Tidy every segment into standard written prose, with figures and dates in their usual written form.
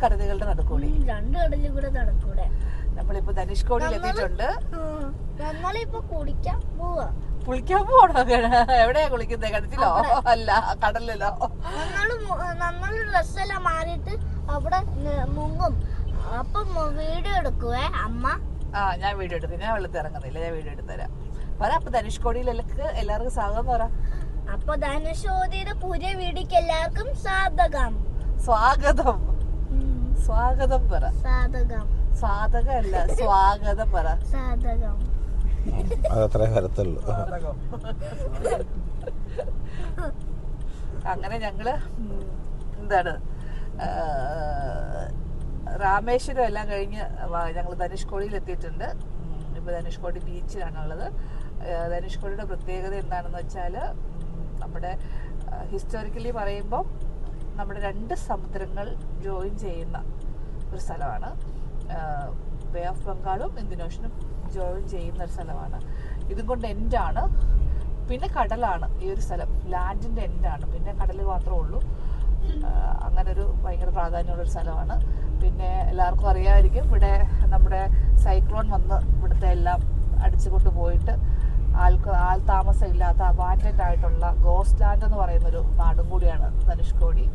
കടലുകളുടെ നടുക്കൂടി. രണ്ട് കടലിൽ കൂടെ നടക്കൂടെ. നമ്മളിപ്പോ ധനുഷ്കോടിയിൽ എത്തിയിട്ടുണ്ട്. കുളിക്കാൻ പോവാ. കുളിക്കാൻ പോണോ? എവിടെയാ കുളിക്കുന്നത്? കിണറ്റിലോ? അല്ല, കടലിലോ? നമ്മൾ ഡ്രസ്സെല്ലാം മാറിയിട്ട് അവിടെ മുങ്ങും. അപ്പം വീഡിയോ എടുക്കുവേ അമ്മ. ഞാൻ വീഡിയോ എടുക്കും. ഞാൻ വെള്ളത്തിൽ ഇറങ്ങുന്നില്ല, ഞാൻ വീഡിയോ എടുത്തുതരാം. പറ. അപ്പൊ ധനുഷ്കോടിയിലേക്ക് എല്ലാവർക്കും സ്വാഗതം പറ. അപ്പൊ ധനുഷ്കോടിയുടെ പുതിയ വീഡിയോക്ക് എല്ലാവർക്കും സ്വാഗതം. സ്വാഗതം സ്വാഗതം പറ. സ്വാഗതം അല്ല, സ്വാഗതം പറ. സ്വാഗതം. അതത്രേ വരത്തുള്ളൂ. അങ്ങനെ ഞങ്ങള് എന്താണ് രാമേശ്വരം എല്ലാം കഴിഞ്ഞ് ഞങ്ങൾ ധനുഷ്കോടിയിൽ എത്തിയിട്ടുണ്ട്. ഇപ്പോൾ ധനുഷ്കോടി ബീച്ചിലാണുള്ളത്. ധനുഷ്കോടിയുടെ പ്രത്യേകത എന്താണെന്ന് വെച്ചാൽ, നമ്മുടെ ഹിസ്റ്റോറിക്കലി പറയുമ്പോൾ നമ്മുടെ രണ്ട് സമുദ്രങ്ങൾ ജോയിൻ ചെയ്യുന്ന ഒരു സ്ഥലമാണ്. ബേ ഓഫ് ബംഗാളും ഇന്ത്യൻ ഓഷനും ജോയിൻ ചെയ്യുന്ന ഒരു സ്ഥലമാണ്. ഇതും കൊണ്ട് എൻഡാണ്. പിന്നെ കടലാണ് ഈ ഒരു സ്ഥലം. ലാൻഡിൻ്റെ എൻഡാണ്, പിന്നെ കടൽ മാത്രമേ ഉള്ളൂ. അങ്ങനൊരു ഭയങ്കര പ്രാധാന്യമുള്ളൊരു സ്ഥലമാണ്. പിന്നെ എല്ലാവർക്കും അറിയാമായിരിക്കും, ഇവിടെ നമ്മുടെ സൈക്ലോൺ വന്ന് ഇവിടുത്തെ എല്ലാം അടിച്ചുകൊണ്ട് പോയിട്ട് ആൾ താമസം ഇല്ലാത്ത അബാൻഡൻ്റ് ആയിട്ടുള്ള ഗോസ്റ്റ് ലാൻഡ് എന്ന് പറയുന്നൊരു നാടും കൂടിയാണ് ധനുഷ്കോടി.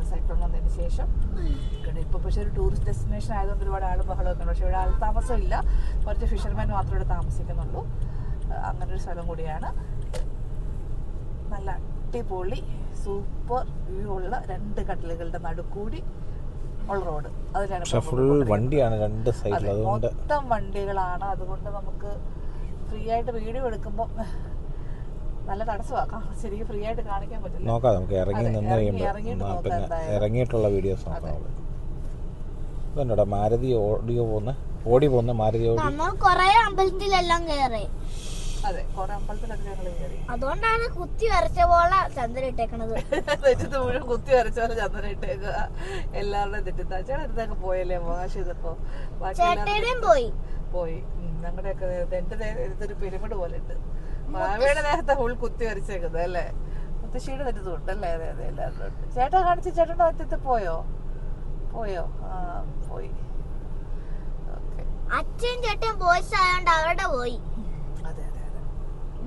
സൈക്ലോൺ വന്നതിന് ശേഷം ഇവിടെ ഇപ്പോൾ പക്ഷേ ഒരു ടൂറിസ്റ്റ് ഡെസ്റ്റിനേഷൻ ആയതുകൊണ്ട് ഒരുപാട് ആൾ ബഹളമൊക്കെ ഉണ്ട്. പക്ഷേ ഇവിടെ ആൾ താമസം ഇല്ല, കുറച്ച് ഫിഷർമാൻ മാത്രമേ ഇവിടെ താമസിക്കുന്നുള്ളൂ. അങ്ങനൊരു സ്ഥലം കൂടിയാണ്. നല്ല അടിപൊളി സൂപ്പർ വ്യൂ ഉള്ള രണ്ട് കടലുകളുടെ നടുക്കൂടി ഉള്ള റോഡ്. അതിലാണ് ഫുൾ വണ്ടിയാണ് രണ്ട് സൈഡിൽ, അതുകൊണ്ട് മൊത്തം വണ്ടികളാണ്. അതുകൊണ്ട് നമുക്ക് ഫ്രീ ആയിട്ട് വീഡിയോ എടുക്കുമ്പോൾ നല്ല തടസ്സമാക്കാം. ശരിക്കും ഫ്രീ ആയിട്ട് കാണിക്കാൻ പറ്റില്ല. നോക്കാം, നമുക്ക് ഇറങ്ങി നിന്ന് കഴിയുമ്പോൾ പിന്നെ ഇറങ്ങിയിട്ടുള്ള വീഡിയോസ് നോക്കാം. ഇതുണ്ടോ മാരുതി ഓടി പോകുന്ന മാരുതി ഓടി. അമ്പലത്തിലെല്ലാം കയറി. അതെ, കുറെ അമ്പലത്തിലൊക്കെ ഞങ്ങൾ കയറി. അതുകൊണ്ടാണ് കുത്തി വരച്ച പോലെ ചന്ദ്രൻ ഇട്ടേക്കണത്. തെറ്റത്ത് മുഴുവൻ കുത്തി വരച്ച പോലെ ചന്ദ്രൻ ഇട്ടേക്കുക. എല്ലാവരുടെയും തെറ്റിദ്ധാ. ചേട്ടൻ അടുത്തൊക്കെ പോയല്ലേ മോശം ചെയ്തപ്പോ? പോയി. ഞങ്ങളുടെയൊക്കെ എന്റെ ഇതൊരു പിരമിഡ് പോലെ ഉണ്ട്. മാവയുടെ നേരത്തെ ഫുൾ കുത്തി വരച്ചേക്കുന്നത് അല്ലേ? മുത്തശ്ശിയുടെ തെറ്റത്തുണ്ട് അല്ലേ? അതെ അതെ, എല്ലാവരുടെ ഉണ്ട്. ചേട്ടാ കാണിച്ച് ചേട്ടൻ്റെ തെറ്റത്ത് പോയോ? പോയി. അച്ഛൻ ചേട്ടൻ ബോയ്സ് ആയോണ്ട് അവിടെ പോയി. അതെ അതെ അതെ,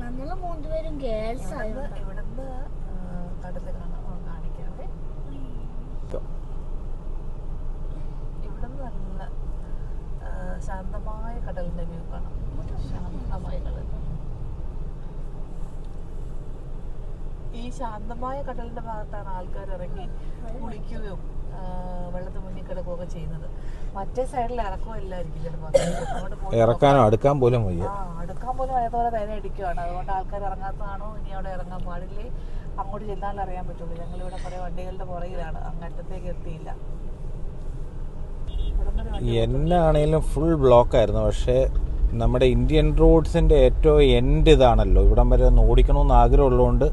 നമ്മള് മൂന്നുപേരും ഗേൾസ് ആയോണ്ട്. ഇവിടുന്ന് കടല് കാണിക്കാവേ. ഇവിടുന്ന് നല്ല ശാന്തമായ കടലിന്റെ വ്യൂ കാണാം. ശാന്തമായ കടൽ. ഈ ശാന്തമായ കടലിന്റെ ഭാഗത്താണ് ആൾക്കാർ ഇറങ്ങി കുളിക്കുകയും വെള്ളത്തിന് മുന്നിൽ കിടക്കുകയൊക്കെ ചെയ്യുന്നത്. മറ്റേ സൈഡിൽ ഇറക്കമില്ലായിരിക്കും ചിലപ്പോൾ. ഇറക്കാനോ അടുക്കാൻ പോലും അതേപോലെ വില അടിക്കുകയാണ്. അതുകൊണ്ട് ആൾക്കാർ ഇറങ്ങാത്തതാണോ? ഇനി അവിടെ ഇറങ്ങാൻ പാടില്ലേ? അങ്ങോട്ട് ചെന്നാലും അറിയാൻ പറ്റുള്ളൂ. ഞങ്ങളിവിടെ കുറെ വണ്ടികളുടെ പുറകിലാണ്, അങ്ങറ്റത്തേക്ക് എത്തിയില്ല. എന്നാണേലും ഫുൾ ബ്ലോക്കായിരുന്നു. പക്ഷേ നമ്മുടെ ഇന്ത്യൻ റോഡ്സിൻ്റെ ഏറ്റവും എൻഡ് ഇതാണല്ലോ. ഇവിടം വരെ ഒന്ന് ഓടിക്കണമെന്ന് ആഗ്രഹമുള്ളതുകൊണ്ട്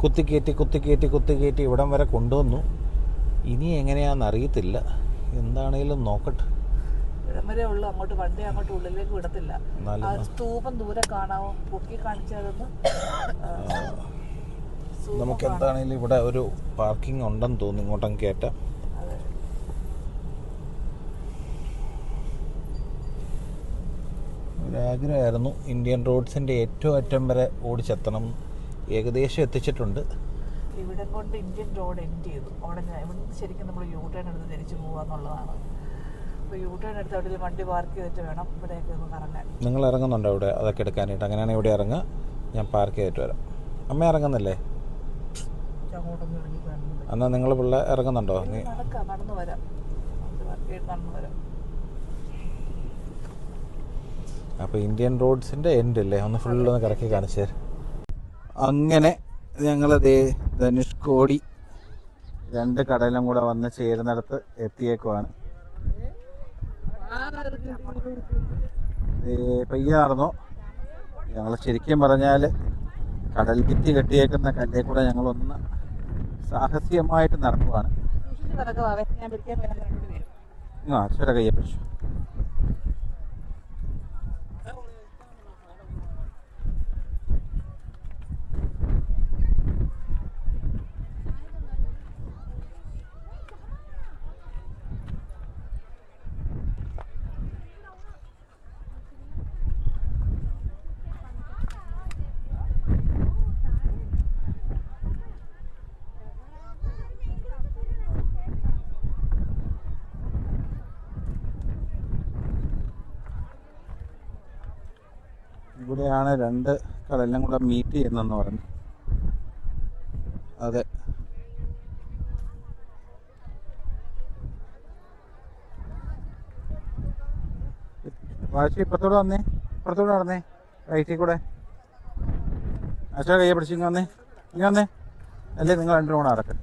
കുത്തിക്കയറ്റി ഇവിടം വരെ കൊണ്ടുവന്നു. ഇനി എങ്ങനെയാണെന്ന് അറിയത്തില്ല. എന്താണേലും നോക്കട്ടെ. ഇവിടം വരെ ഉള്ളു, അങ്ങോട്ട് വണ്ടി അങ്ങോട്ട് ഉള്ളിലേക്ക് വിടത്തില്ല. സ്തൂപം ദൂരെ കാണാവോ? പൊക്കി കാണിച്ചതൊന്ന്. നമുക്ക് എന്താണേലും ഇവിടെ ഒരു പാർക്കിംഗ് ഉണ്ടെന്ന് തോന്നുന്നു, ഇങ്ങോട്ടങ്ങ് കയറ്റാം. ഒരാഗ്രഹമായിരുന്നു ഇന്ത്യൻ റോഡ്സിൻ്റെ ഏറ്റവും അറ്റം വരെ ഓടിച്ചെത്തണം. ഏകദേശം എത്തിച്ചിട്ടുണ്ട്. ഇവിടെ കൊണ്ട് ഇന്ത്യൻ റോഡ് എൻഡ് ചെയ്തു. ഇവിടുന്ന് ശരിക്കും നമ്മൾ യൂ ടേൺ എടുത്ത് തിരിച്ചു പോകാന്നുള്ളതാണ്. അപ്പോൾ യൂ ടേൺ എടുത്ത് അവിടെ വണ്ടി പാർക്ക് ചെയ്തിട്ട് വേണം ഇവിടെയൊക്കെ ഒന്ന് കറങ്ങാൻ. നിങ്ങൾ ഇറങ്ങുന്നുണ്ടോ ഇവിടെ അതൊക്കെ എടുക്കാനായിട്ട്? അങ്ങനെയാണെങ്കിൽ ഇവിടെ ഇറങ്ങുക, ഞാൻ പാർക്ക് ചെയ്തിട്ട് വരാം. അമ്മ ഇറങ്ങുന്നില്ലേ? എന്നാൽ നിങ്ങൾ പിള്ളേ ഇറങ്ങുന്നുണ്ടോ? നടന്നു വരാം. അപ്പോൾ ഇന്ത്യൻ റോഡ്സിൻ്റെ എൻഡ് അല്ലേ? ഒന്ന് ഫുള്ളൊന്ന് കറക്കി കാണിച്ചു തരാം. അങ്ങനെ ഞങ്ങളത് ധനുഷ്കോടി രണ്ട് കടലും കൂടെ വന്ന് ചേരുന്നിടത്ത് എത്തിയേക്കുവാണ്. പയ്യെ നടന്നു. ഞങ്ങൾ ശരിക്കും പറഞ്ഞാൽ കടൽ ഭിത്തി കെട്ടിയേക്കുന്ന കല്ലേ കൂടെ ഞങ്ങളൊന്ന് സാഹസികമായിട്ട് നടക്കുവാണ്. അച്ഛയുടെ കയ്യെ പിടിച്ചു. ഇവിടെയാണ് രണ്ട് കടലിലും കൂടെ മീറ്റ് ചെയ്യുന്നെന്ന് പറഞ്ഞു. അതെ, വാശി ഇപ്പുറത്തോടെ വന്നേ, ഇപ്പുറത്തോടെ നടന്നേ, റൈറ്റിൽ കൂടെ. അച്ഛാ കയ്യെ പിടിച്ച് ഇങ്ങനെ വന്നേ, ഇങ്ങനെ വന്നേ. അല്ലേ നിങ്ങൾ രണ്ടും കൂടെ നടക്കും.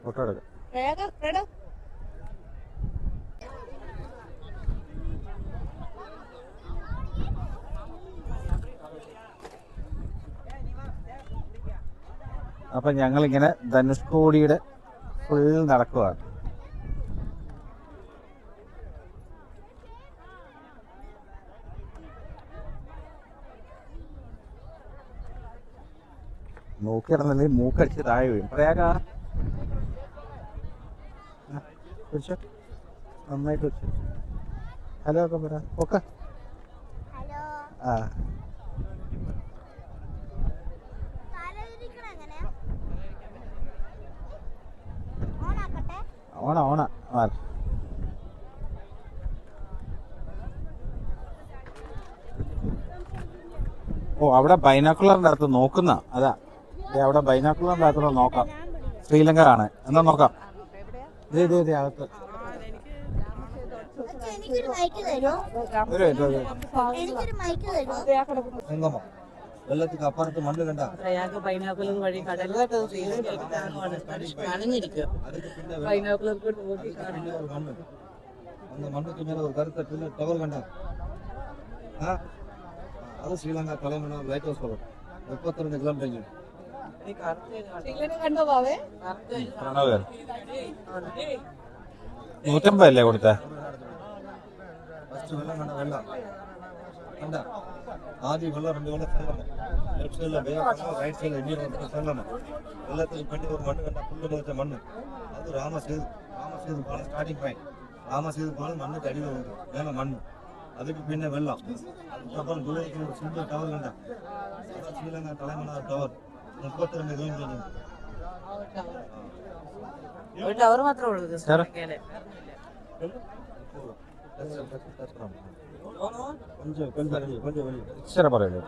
ഫോട്ടോ എടുക്കാം. അപ്പം ഞങ്ങളിങ്ങനെ ധനുഷ്കോടിയുടെ ഫുൾ നടക്കുവാണ്. നോക്കിയിടന്നല്ലേ മൂക്കടിച്ച് താഴെ വീഴും. പ്രയാഗ പിടിച്ചോ, നന്നായിട്ട് വെച്ചു. ഹലോ ഒക്കെ പറ. ഓക്കെ, ആ ഓണ ഓണ ആ ഓ, അവിടെ ബൈനാക്കുലറിന്റെ അകത്ത് നോക്കുന്ന അതാ. അവിടെ ബൈനാക്കുലറിന്റെ അകത്തൂടെ നോക്കാം. ശ്രീലങ്ക ആണ്. എന്നാ നോക്കാം. ഇതേ അകത്ത് വെള്ളത്തിന് അപ്പുറത്ത് മണ്ണ് കണ്ട പൈനാപ്പിൾ വഴി കടലിലോട്ട് മണ്ണ് அந்த மண்ணுக்கு மேல ஒரு கருத்த பின்ன டவர் கண்டா அது Sri Lanka Talaimannar light house tower 32 kilometre. Pranav 150 അല്ലേ കൊടുത്തേ? ഫസ്റ്റ് വെള്ളം കണ്ട വെള്ളം കണ്ട ആദ്യം വെള്ളം 2 വെള്ളം സെല്ലണം. ലെഫ്റ്റ് സൈഡിലെ റൈറ്റ് സൈഡിലെ ഇന്ത്യൻ സെല്ലണം. വെള്ളത്തിൽ പെട്ടി ഒരു മണ്ണ് കണ്ട പുല്ല് മുളച്ച മണ്ണ്. അത് രാമസേതു പാലം സ്റ്റാർട്ടിംഗ് പോയിന്റ്. ராமசேது பாலம் மண்ணுக்கு அடியில் உண்டு, மேலே மண். அதுக்கு பின்ன வெள்ளம். அதுக்கப்புறம் தூரத்தில் ஒரு சின்ன டவர் கண்டா. அதான் Sri Lanka Talaimannar tower 32 kilometre. Tower മാത്രമേ ഉള്ളൂ கொஞ்சம் வெளியே ഇച്ചിരി പറയല്ലേ.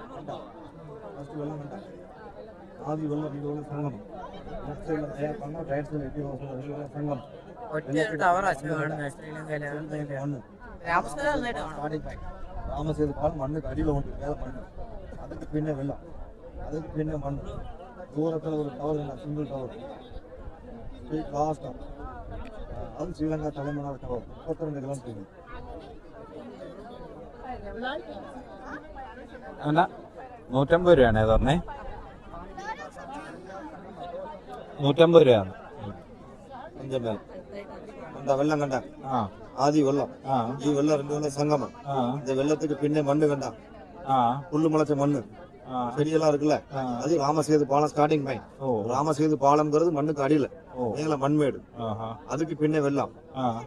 ஃபர்ஸ்ட் வெள்ளம் கண்டா ஆதி வெள்ளம் 2 வெள்ளம் சங்கம். லெஃப்ட் சைடில் தயார் பண்ணால் ரைட் சைடில் 2 வெள்ளம் சங்கம். ராமசேது பாலம் மண்ணுக்கு அடியில் உண்டு, மேலே மண்ணு. அதுக்கு பின்ன வெள்ளம், அதுக்கு பின்ன மண். தூரத்தில் ஒரு டவர் இல்லை, சிங்கிள் டவர். லாஸ்ட் அது ஸ்ரீலங்கா தலைமன்னார் டவர் 32 കിലോമീറ്റർ. എന്നാ 150 രൂപയാണ് പറഞ്ഞേ? 150 രൂപയാണ്. கொஞ்சம் மேல அந்த வெள்ளம் கண்டா ஆதி வெள்ளம். ഈ വെള്ളം 2 വെള്ളം സംഗമം. இந்த வெள்ளத்துக்கு பின்ன மண்ணு கண்டா புல்லு முளைச்ச மண்ணு செடியெல்லாம் இருக்குல்ல, அது ராமசேது பாலம் ஸ்டார்டிங் பாயிண்ட். ராமசேது பாலம்ங்கிறது மண்ணுக்கு அடியில, மேல மண்மேடு. அதுக்கு பின்ன வெள்ளம்,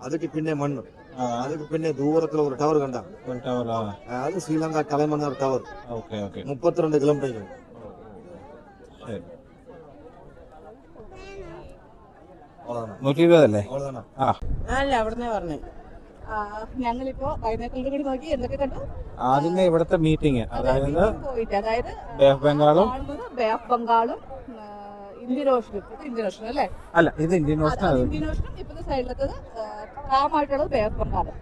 அதுக்கு பின்ன மண்ணு, அதுக்கு பின்ன தூரத்துல ஒரு டவர் கண்டா. அது ஸ்ரீலங்கா தலைமன்னார் டவர் 32 കിലോമീറ്റർ. അല്ല അവിടുന്ന് പറഞ്ഞു. ഞങ്ങളിപ്പോ വൈനാക്കളുടെ കൂടി നോക്കി എന്തൊക്കെ കണ്ടു. ആദ്യമേ ഇവിടുത്തെ മീറ്റിംഗ്, അതായത് ബേ ഓഫ് ബംഗാളും ഇന്ത്യൻ ഓഷൻ അല്ലേ? അല്ല, ഇത് ഇന്ത്യൻ ഓഷൻ. ഇന്ത്യൻ ഓഷനും ഇപ്പത്തെ സൈഡിലത്തത് കാമായിട്ടുള്ളത് ബേ ഓഫ് ബംഗാളും.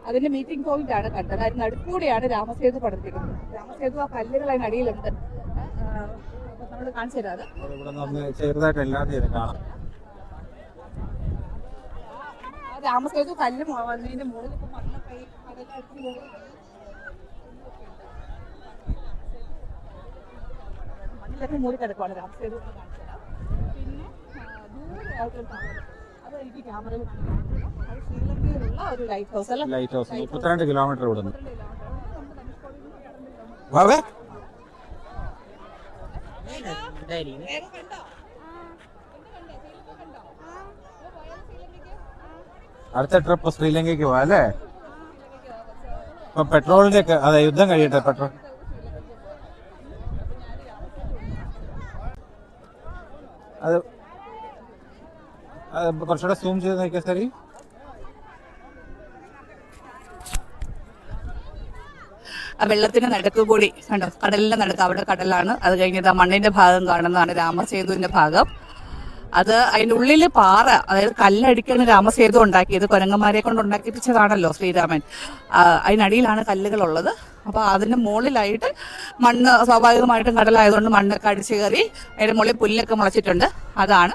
അതിന്റെ മീറ്റിംഗ് പോയിന്റ് ആണ് കണ്ടത്. അതിന് നടുക്കൂടെയാണ് രാമസേതു പണിതിരിക്കുന്നത്. രാമസേതു ആ കല്ലുകൾ അതിന് അടിയിലുണ്ട്. നമ്മൾ കാണിച്ചു തരാതെ ചെറുതായിട്ട് എല്ലാവരും കാണാം. രാമസേതു കല്ല് വന്നതിന്റെ മുകളിൽ ഇപ്പൊ മണ്ണൊക്കെ മണ്ണിലൊക്കെ മൂടി കിടക്കുവാണ് രാമസേതു. പിന്നെ ദൂരെ ആയിട്ടൊരു ടവർ, അത് എനിക്ക് ക്യാമറയിൽ അത് ശ്രീലങ്കയിലുള്ള ഒരു ലൈറ്റ് ഹൗസ് അല്ല. ലൈറ്റ് ഹൗസ് 32 കിലോമീറ്റർ ഇവിടുന്ന്. അടുത്ത ട്രിപ്പ് ശ്രീലങ്കയ്ക്ക് പോവാ അല്ലേ? ഇപ്പൊ പെട്രോളിന്റെ ഒക്കെ അതെ, യുദ്ധം കഴിയട്ടെ. പെട്രോൾ കുറച്ചുകൂടെ സൂം ചെയ്ത് നോക്കിയാൽ ശരി. ആ വെള്ളത്തിന്റെ നടുക്ക് കൂടി കണ്ടോ, കടലിന്റെ നടുക്ക്, അവിടെ കടലാണ്. അത് കഴിഞ്ഞത് ആ മണ്ണിന്റെ ഭാഗം കാണുന്നതാണ് രാമസേതുവിന്റെ ഭാഗം. അത് അതിന്റെ ഉള്ളില് പാറ, അതായത് കല്ലടിക്കാണ് രാമസേതു ഉണ്ടാക്കിയത്. കുരങ്ങന്മാരെ കൊണ്ട് ഉണ്ടാക്കിപ്പിച്ചതാണല്ലോ ശ്രീരാമൻ. അതിനടിയിലാണ് കല്ലുകളുള്ളത്. അപ്പൊ അതിന്റെ മുകളിലായിട്ട് മണ്ണ്, സ്വാഭാവികമായിട്ടും കടലായതുകൊണ്ട് മണ്ണൊക്കെ അടിച്ചു കയറി അതിന്റെ മുകളിൽ പുല്ലൊക്കെ മുളച്ചിട്ടുണ്ട്. അതാണ്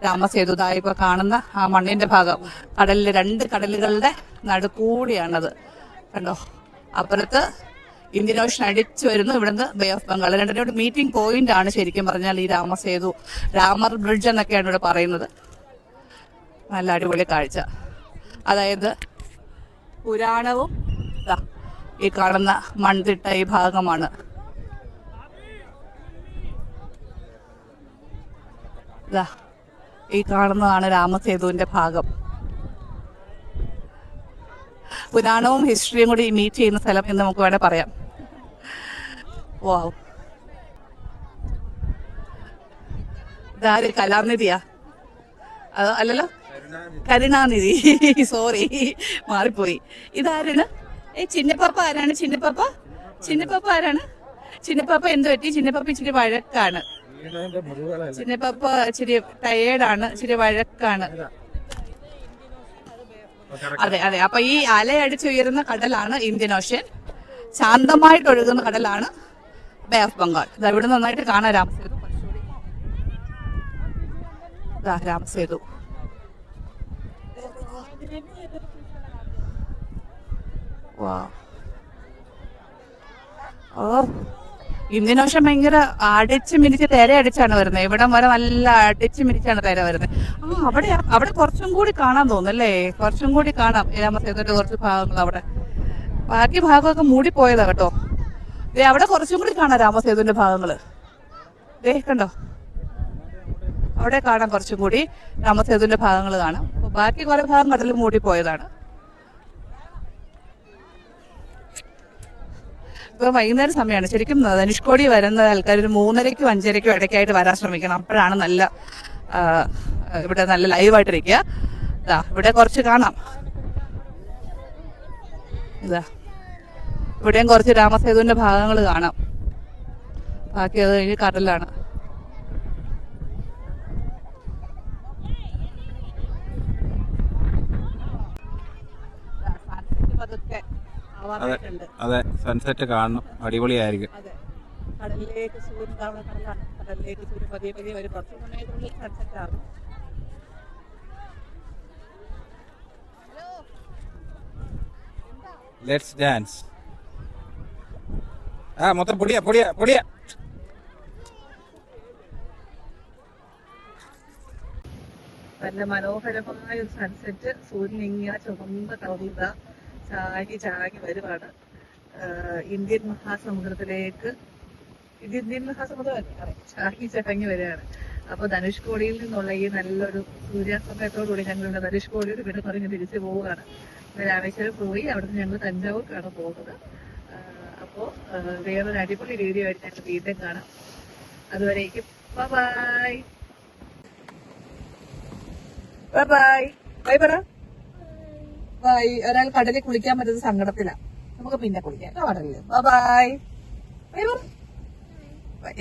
രാമസേതു. ഇപ്പൊ കാണുന്ന ആ മണ്ണിന്റെ ഭാഗം കടലിലെ 2 കടലുകളുടെ നടുക്കൂടിയാണത്. കണ്ടോ, അപ്പുറത്ത് ഇന്ത്യൻ ഓഷൻ അടിച്ചു വരുന്നു, ഇവിടുന്ന് ബേ ഓഫ് ബംഗാൾ. രണ്ടിനോട് മീറ്റിംഗ് പോയിന്റ് ആണ് ശരിക്കും പറഞ്ഞാൽ ഈ രാമസേതു. രാമർ ബ്രിഡ്ജ് എന്നൊക്കെയാണ് ഇവിടെ പറയുന്നത്. നല്ല അടിപൊളി കാഴ്ച. അതായത് പുരാണവും ഈ കാണുന്ന മൺതിട്ട ഈ ഭാഗമാണ്. ഈ കാണുന്നതാണ് രാമസേതുവിന്റെ ഭാഗം. പുരാണവും ഹിസ്റ്ററിയും കൂടി മീറ്റ് ചെയ്യുന്ന സ്ഥലം എന്ന് നമുക്ക് വേണേൽ പറയാം. വാവ്, ഇതാര് കലാനിധിയാ? അല്ലല്ലോ, കരുണാനിധി. സോറി, മാറിപ്പോയി. ഇതാരാണ്? ചിന്നപ്പപ്പ ആരാണ്? ചിന്നപ്പപ്പ ആരാണ്? ചിന്നപ്പപ്പ എന്ത് പറ്റി? ചിന്നപ്പപ്പ ഇച്ചിരി വഴക്കാണ്. ചിന്നപ്പപ്പ ഇച്ചിരി ടയേർഡാണ്, ഇച്ചിരി വഴക്കാണ്. അതെ അതെ. അപ്പൊ ഈ അലയടിച്ചുയരുന്ന കടലാണ് ഇന്ത്യൻ ഓഷ്യൻ. ശാന്തമായിട്ട് ഒഴുകുന്ന കടലാണ് ബേ ഓഫ് ബംഗാൾ. ഇത് ഇവിടെ നന്നായിട്ട് കാണാം രാമസേതു. രാമസേതു. ഇന്ത്യൻ ഓഷൻ ഭയങ്കര അടിച്ചു മിരിച്ച് തിര അടിച്ചാണ് വരുന്നത്. ഇവിടം വരെ നല്ല അടിച്ചു മിരിച്ചാണ് തിര വരുന്നത്. അവിടെ കുറച്ചും കൂടി കാണാൻ തോന്നുന്നല്ലേ? കുറച്ചും കൂടി കാണാം രാമസേതുവിന്റെ കുറച്ച് ഭാഗങ്ങൾ. അവിടെ ബാക്കി ഭാഗമൊക്കെ മൂടിപ്പോയതാ കേട്ടോ. അവിടെ കുറച്ചും കൂടി കാണാം രാമസേതുവിന്റെ ഭാഗങ്ങള്. കണ്ടോ, അവിടെ കാണാം കുറച്ചും കൂടി രാമസേതുവിന്റെ ഭാഗങ്ങൾ കാണാം. ബാക്കി കുറെ ഭാഗം കടലിൽ മൂടിപ്പോയതാണ്. ഇപ്പൊ വൈകുന്നേരം സമയമാണ്. ശരിക്കും ധനുഷ്കോടി വരുന്ന ആൾക്കാർ ഒരു 3:30ക്കും 5:30ക്കും ഇടയ്ക്കായിട്ട് വരാൻ ശ്രമിക്കണം. അപ്പോഴാണ് നല്ല ഇവിടെ നല്ല ലൈവായിട്ടിരിക്കുക. ഇവിടെ കുറച്ച് കാണാം. ഇവിടെയും കുറച്ച് രാമസേതുവിന്റെ ഭാഗങ്ങൾ കാണാം. ബാക്കി അത് കഴിഞ്ഞ് കടലാണ്. അതെ, സൺസെറ്റ് കാണണം, അടിപൊളിയായിരിക്കും. കടലിലേക്ക് സൂര്യൻ കടലാണ്. കടലിലേക്ക് സൂര്യൻ പതിയെ പതിയെ ഒരു 10 സമയത്തുള്ളിൽ സൺസെറ്റ് ആകും. Let's dance. മൊത്തം പൊടിയാ. നല്ല മനോഹരമായ ഒരു സൺസെറ്റ്. സൂര്യൻ ഇങ്ങനെ ചുവന്ന കവിത ചാകി വരുവാണ് ഇന്ത്യൻ മഹാസമുദ്രത്തിലേക്ക്. ഇന്ത്യൻ മഹാസമുദ്രം ചാകി വരികയാണ്. അപ്പൊ ധനുഷ്കോടിയിൽ നിന്നുള്ള ഈ നല്ലൊരു സൂര്യാസ്തമയത്തോടുകൂടി ഞങ്ങളുടെ ധനുഷ്കോടിയോട് വിട പറഞ്ഞ് തിരിച്ചു പോവുകയാണ്. രാമേശ്വരം പോയി അവിടുന്ന് ഞങ്ങൾ തഞ്ചാവൂർക്കാണ് പോകുന്നത്. അപ്പോ വേറൊരു അടിപൊളി വീഡിയോ ആയിട്ട് ഞങ്ങൾ വീണ്ടും കാണാം. അതുവരേക്കും ബൈ ബൈ ബൈ പറ. ബൈ. ഒരാൾ കടലിൽ കുളിക്കാൻ പറ്റുന്ന സങ്കടത്തിലാണ്. നമുക്ക് പിന്നെ കുളിക്കാം കടലിൽ. Bye bye bye.